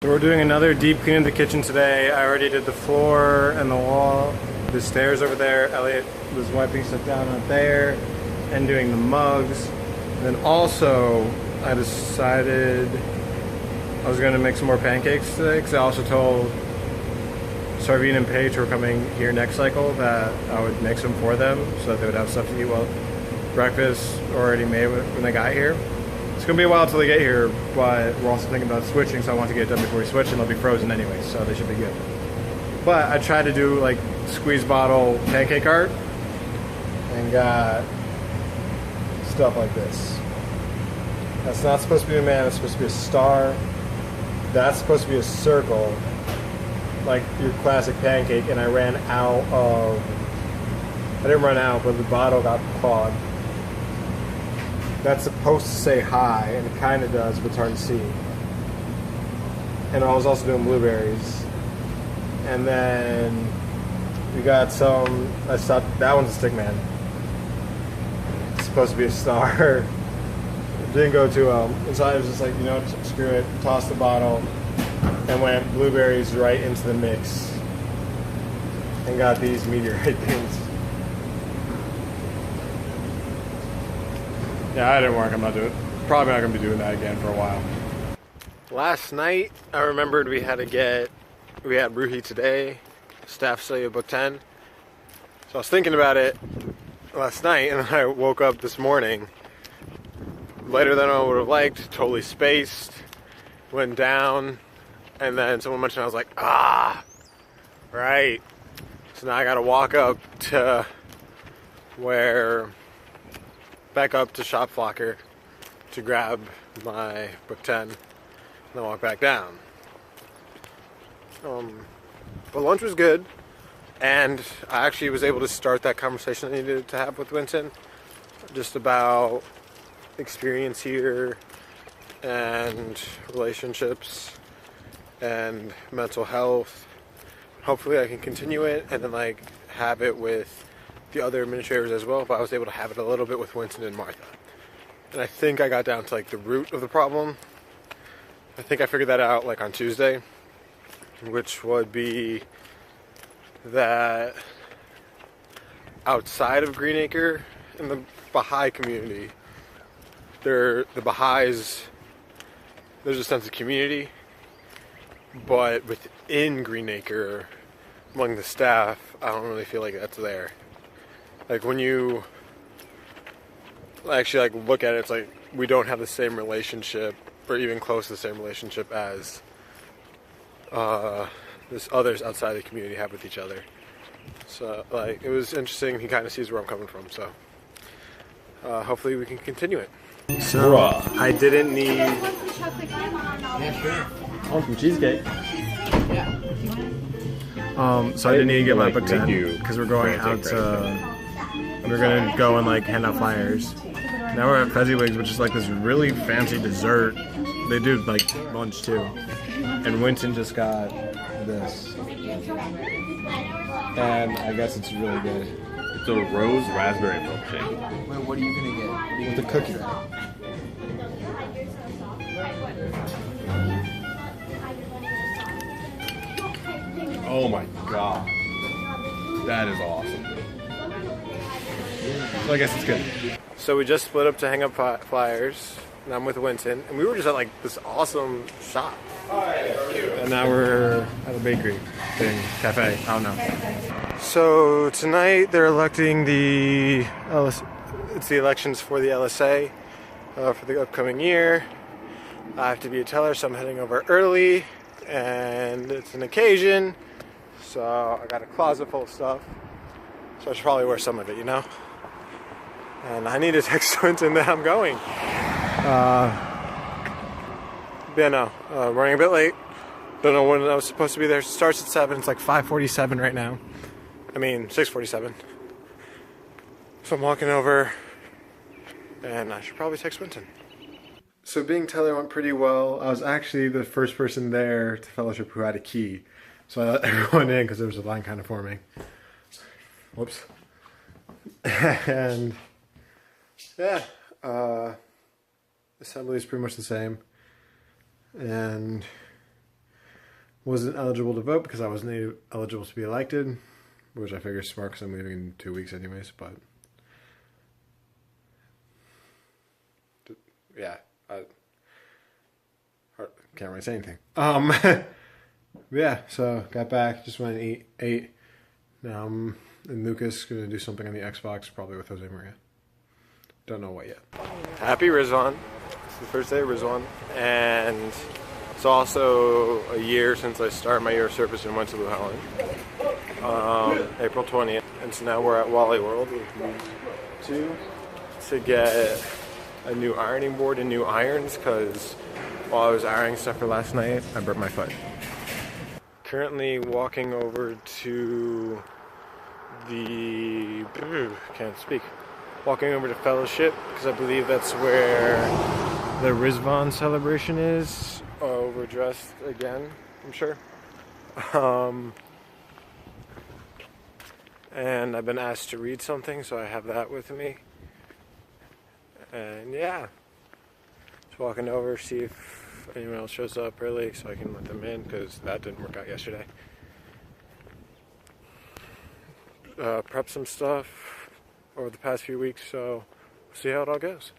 So we're doing another deep clean of the kitchen today. I already did the floor and the wall, the stairs over there. Eliot was wiping stuff down up there and doing the mugs. And then also, I decided I was going to make some more pancakes today because I also told Sarveen and Paige, who are coming here next cycle, that I would make some for them so that they would have stuff to eat while breakfast already made when they got here. It's going to be a while until they get here, but we're also thinking about switching, so I want to get it done before we switch, and they'll be frozen anyway, so they should be good. But I tried to do like squeeze bottle pancake art and got stuff like this. That's not supposed to be a man, it's supposed to be a star. That's supposed to be a circle, like your classic pancake, and I ran out of, I didn't run out, but the bottle got clogged. That's supposed to say hi, and it kind of does, but it's hard to see. And I was also doing blueberries. And then we got some, I stopped, that one's a stick man. It's supposed to be a star. It didn't go too well. And so I was just like, you know, screw it, tossed the bottle, and went blueberries right into the mix. And got these meteorite things. Yeah, that didn't work. I'm not doing, probably not going to be doing that again for a while. Last night, I remembered we had Ruhi today, staff study of book 10. So I was thinking about it last night, and I woke up this morning later than I would have liked, totally spaced, went down, and then someone mentioned, I was like, right. So now I got to walk up to back up to Shop Flocker to grab my book 10 and then walk back down. But lunch was good, and I actually was able to start that conversation I needed to have with Winston just about experience here and relationships and mental health. Hopefully I can continue it and then like have it with the other administrators as well, but I was able to have it a little bit with Winston and Martha. And I think I got down to like the root of the problem. I think I figured that out like on Tuesday, which would be that outside of Greenacre in the Baha'i community, the Baha'is, there's a sense of community, but within Greenacre, among the staff, I don't really feel like that's there. Like when you actually like look at it, it's like we don't have the same relationship, or even close to the same relationship as this others outside the community have with each other. So like it was interesting. He kind of sees where I'm coming from. So hopefully we can continue it. So I didn't need. Yeah, sure. Oh, some cheesecake. Yeah. So I didn't need to get my book 10 because we're going out to. We're gonna go and like hand out flyers. Now we're at Fezziwigs, which is like this really fancy dessert. They do like lunch too. And Winston just got this. And I guess it's really good. It's a rose raspberry milkshake. Wait, what are you gonna get? With a cookie. Oh my god. That is awesome. So I guess it's good. So we just split up to hang up flyers, and I'm with Winston, and we were just at like this awesome shop. And now we're at a bakery thing, cafe, I don't know. So tonight they're electing it's the elections for the LSA for the upcoming year. I have to be a teller, so I'm heading over early, and it's an occasion, so I got a closet full of stuff, so I should probably wear some of it, you know? And I need to text Winston that I'm going. Yeah, no, running a bit late. Don't know when I was supposed to be there. It starts at 7. It's like 5:47 right now. I mean, 6:47. So I'm walking over, and I should probably text Winston. So being teller went pretty well. I was actually the first person there to fellowship who had a key. So I let everyone in because there was a line kind of forming. Whoops. And yeah, assembly is pretty much the same. And wasn't eligible to vote because I wasn't eligible to be elected, which I figure is smart because I'm leaving in 2 weeks anyways, but yeah, I can't really say anything. Yeah, so got back, just went and ate. Now I'm in Lucas, gonna do something on the Xbox, probably with Jose Maria. Don't know what yet. Happy Ridván. It's the first day of Ridván, and it's also a year since I started my year of service and went to Blue Helen. April 20th, and so now we're at Wally World with me to get a new ironing board and new irons, because while I was ironing stuff for last night, I burnt my foot. Currently walking over to the... Walking over to Fellowship, because I believe that's where the Ridván celebration is. Overdressed again, I'm sure. And I've been asked to read something, so I have that with me. And yeah, just walking over, see if anyone else shows up early so I can let them in, because that didn't work out yesterday. Prep some stuff over the past few weeks, so we'll see how it all goes.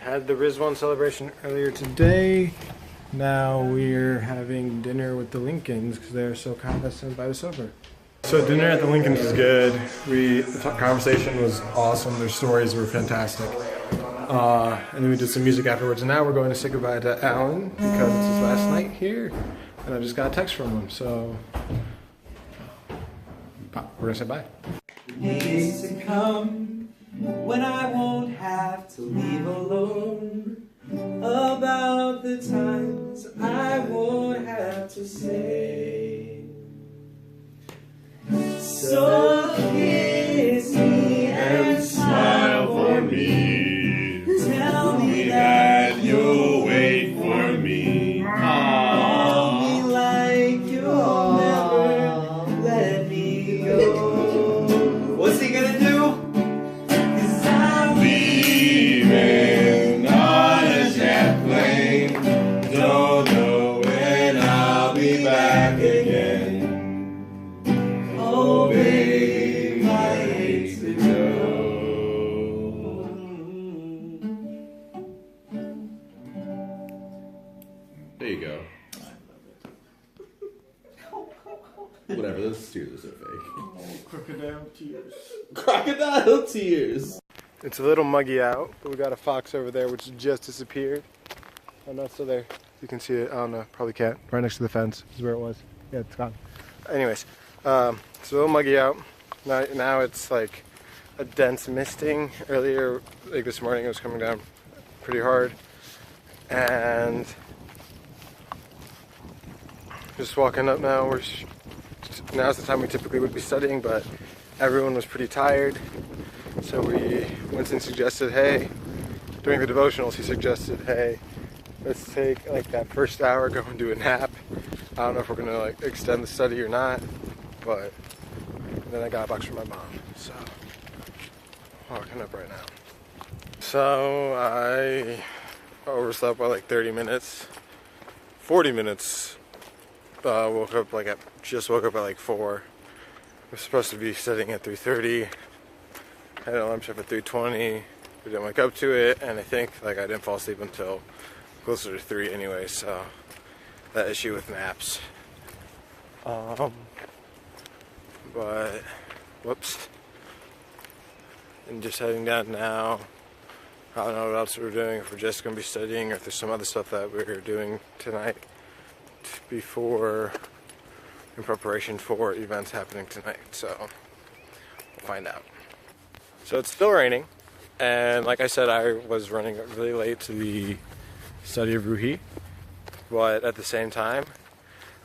Had the Ridván celebration earlier today. Now we're having dinner with the Lincolns because they're so kind to invite us over. So dinner at the Lincolns is good. The conversation was awesome. Their stories were fantastic. And then we did some music afterwards. And now we're going to say goodbye to Alan because it's his last night here. And I just got a text from him. So we're going to say bye. Days to come when I won't have to leave alone, about the times I won't have to say. So kiss me and smile for me. Tell me that you'll wait for me. Hold me like you'll never let me go. What's he gonna do? There you go. Whatever, those tears are fake. Oh, crocodile tears. Crocodile tears! It's a little muggy out, but we got a fox over there which just disappeared. Oh no, it's still there. You can see it. I don't know, probably can't. Right next to the fence is where it was. Yeah, it's gone. Anyways, it's a little muggy out. Now it's like a dense misting. Earlier, like this morning, it was coming down pretty hard. And just walking up now. Now's the time we typically would be studying, but everyone was pretty tired. So Winston suggested, hey, during the devotionals, he suggested, hey, let's take like that first hour, go and do a nap. I don't know if we're gonna like extend the study or not, but then I got a box from my mom, so walking up right now. So I overslept by like 30 minutes, 40 minutes. Woke up at like 4. I was supposed to be studying at 3:30. Had an alarm shift at 3:20. We didn't wake up to it, and I think like I didn't fall asleep until closer to 3 anyway. So that issue with naps. But whoops. And just heading down now. I don't know what else we're doing. If we're just gonna be studying, or if there's some other stuff that we're doing tonight in preparation for events happening tonight. So we'll find out. So it's still raining, and like I said, I was running really late to the study of Ruhi, but at the same time,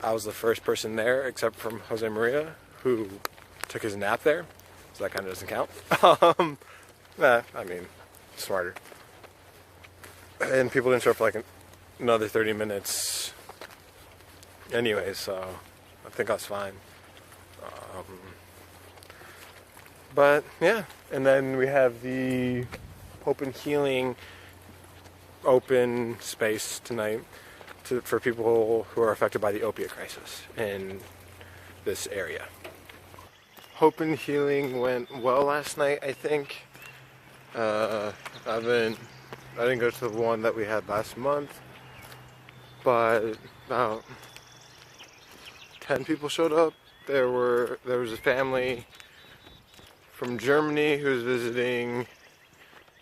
I was the first person there, except from Jose Maria, who took his nap there, so that kind of doesn't count. I mean, smarter. And people didn't show up for like another 30 minutes anyway, so I think I was fine. But yeah, and then we have the Hope and Healing open space tonight for people who are affected by the opiate crisis in this area. Hope and Healing went well last night, I think. I didn't go to the one that we had last month, but about 10 people showed up. There was a family from Germany who was visiting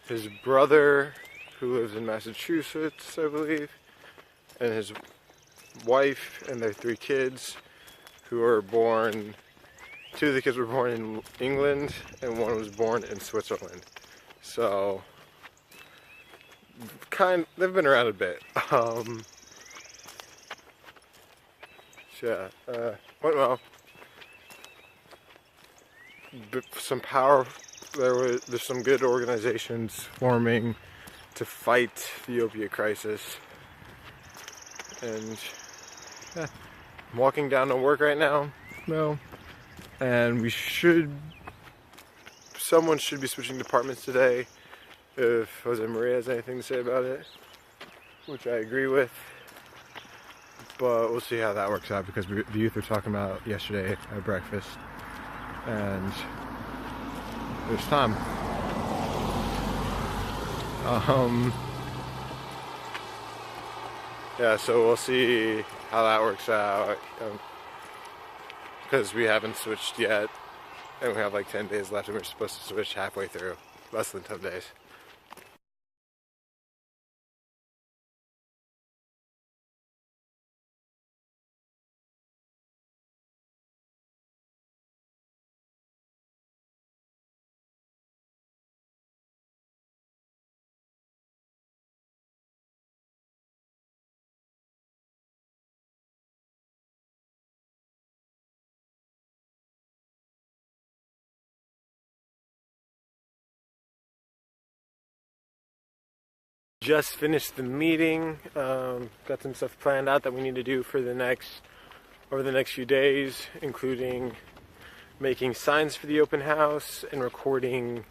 his brother who lives in Massachusetts, I believe, and his wife and their 3 kids who were born. 2 of the kids were born in England and 1 was born in Switzerland. So they've been around a bit. Went well. There's some good organizations forming to fight the opiate crisis. And yeah, I'm walking down to work right now. And someone should be switching departments today if Jose Maria has anything to say about it, which I agree with. But we'll see how that works out, because the youth were talking about yesterday at breakfast, and there's time. Yeah, so we'll see how that works out, because we haven't switched yet, and we have like 10 days left, and we're supposed to switch halfway through, less than 10 days. Just finished the meeting, got some stuff planned out that we need to do for over the next few days, including making signs for the open house and recording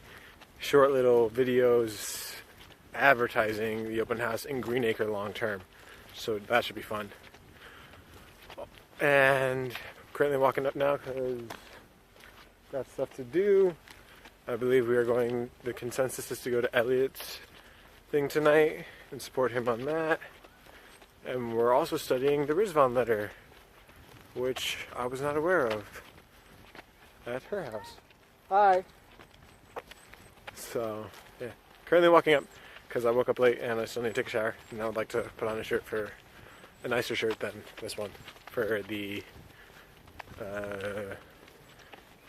short little videos advertising the open house in Greenacre long term. So that should be fun. And currently walking up now because got stuff to do. I believe the consensus is to go to Eliot's thing tonight and support him on that. And we're also studying the Ridván letter, which I was not aware of, at her house. Hi! So, yeah. currently walking up because I woke up late and I still need to take a shower, and I would like to put on a nicer shirt than this one for the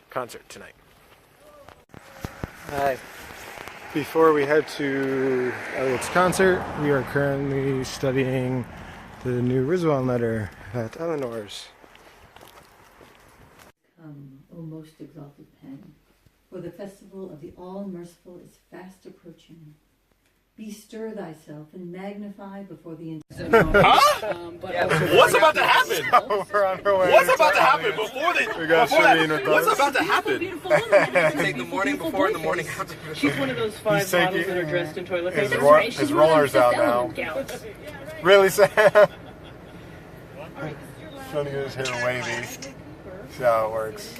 concert tonight. Hi. Before we head to Eliot's concert, we are currently studying the new Ridván letter at Eleanor's. Come, O most exalted pen, for the festival of the All-Merciful is fast approaching. Bestir thyself and magnify before the What's about to happen? We're on our way. What's about to happen before they? We got Shireen with What's us. about to happen? Take the morning before and the morning after. She's one of those five He's models taking that are dressed in toilet his paper. his rollers out now. Really, Sam? Trying to get his hair wavy. See how it works.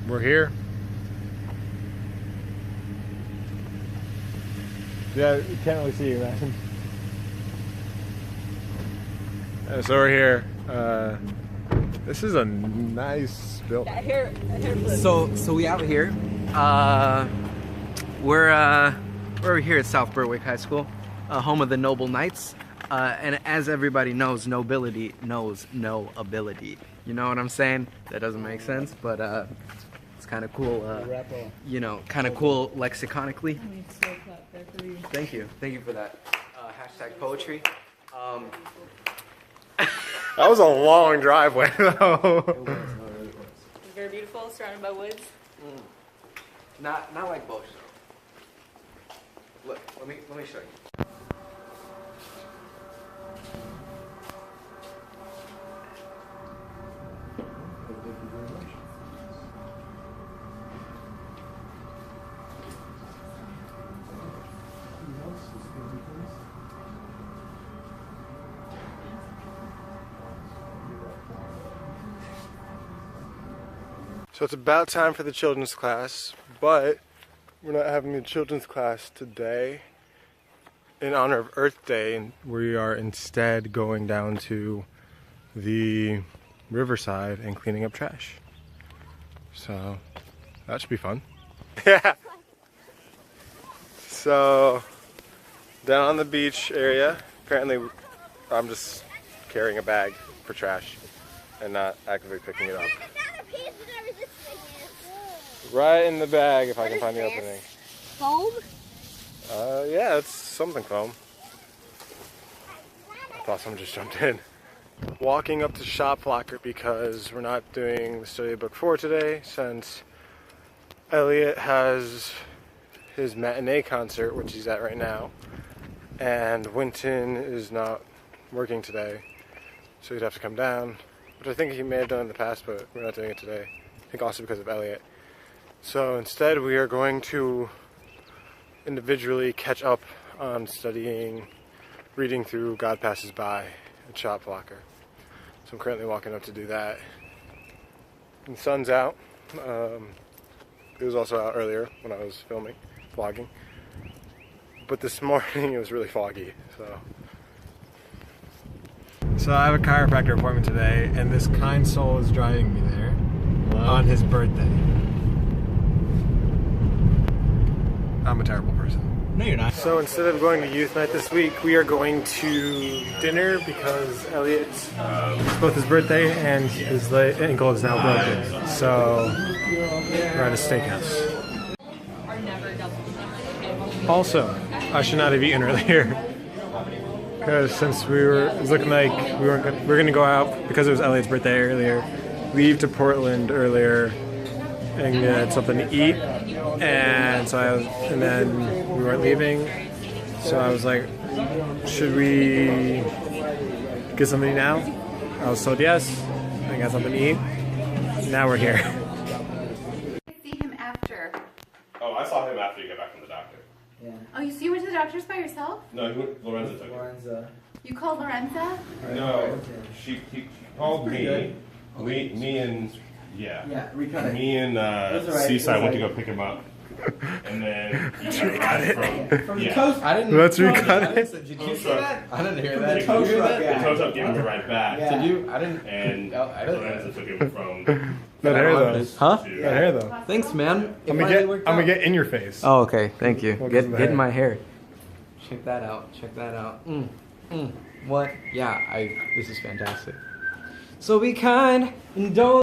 We're here. Yeah, you can't really see you, man. So we're here. This is a nice building. So we out here. We're here at South Berwick High School, home of the Noble Knights. And as everybody knows, nobility knows no ability. You know what I'm saying? That doesn't make sense, but it's kind of cool. You know, kind of cool lexiconically. Thank you for that. Hashtag poetry. That was a long driveway, though. It's very beautiful, surrounded by woods. Not like Bosch though. Look, let me show you. So it's about time for the children's class, but we're not having a children's class today in honor of Earth Day, and we are instead going down to the riverside and cleaning up trash. So that should be fun. Yeah. So down on the beach area, apparently I'm just carrying a bag for trash and not actively picking it up. Right in the bag, if I can find the opening. Foam? Yeah, it's something foam. I thought someone just jumped in. Walking up to shop locker because we're not doing the study book 4 today, since Eliot has his matinee concert, which he's at right now, and Winton is not working today, so he'd have to come down, which I think he may have done in the past, but we're not doing it today. I think also because of Eliot. So instead we are going to individually catch up on studying, reading through God Passes By at Shop Locker. So I'm currently walking up to do that. The sun's out. It was also out earlier when I was vlogging. But this morning it was really foggy, So I have a chiropractor appointment today, and this kind soul is driving me there on his birthday. I'm a terrible person. No, you're not. So instead of going to youth night this week, we are going to dinner because Eliot's both his birthday and his ankle is now broken. So we're at a steakhouse. Also, I should not have eaten earlier because since it was looking like we were going to go out because it was Eliot's birthday earlier, leave to Portland earlier and get something to eat. And then we weren't leaving, so I was like, should we get something now? I was told yes. I got something to eat. Now we're here. See him after. Oh, I saw him after you got back from the doctor. Yeah. Oh, you went to the doctor's by yourself? No, Lorenzo took him. Lorenza. You called Lorenza? No, he called me. good. Me and Yeah, recut it. me and That's all right. Seaside That's went to right. go pick him up, and then he got a ride From the yeah. toast. I didn't. Let's recut it. Did you Tow see truck. that? I didn't hear From that. the Did tow you hear truck that? guy. The tow truck gave him a ride back, Yeah. Did you? I didn't. and I didn't. Lorenzo took him from. That hair though. Huh? to- That hair though. Thanks, man. I'm gonna get in your face. Oh, okay. Thank you. What Get is the in hair? my hair. Check that out. Check that out. What? Yeah. This is fantastic. So be kind and don't.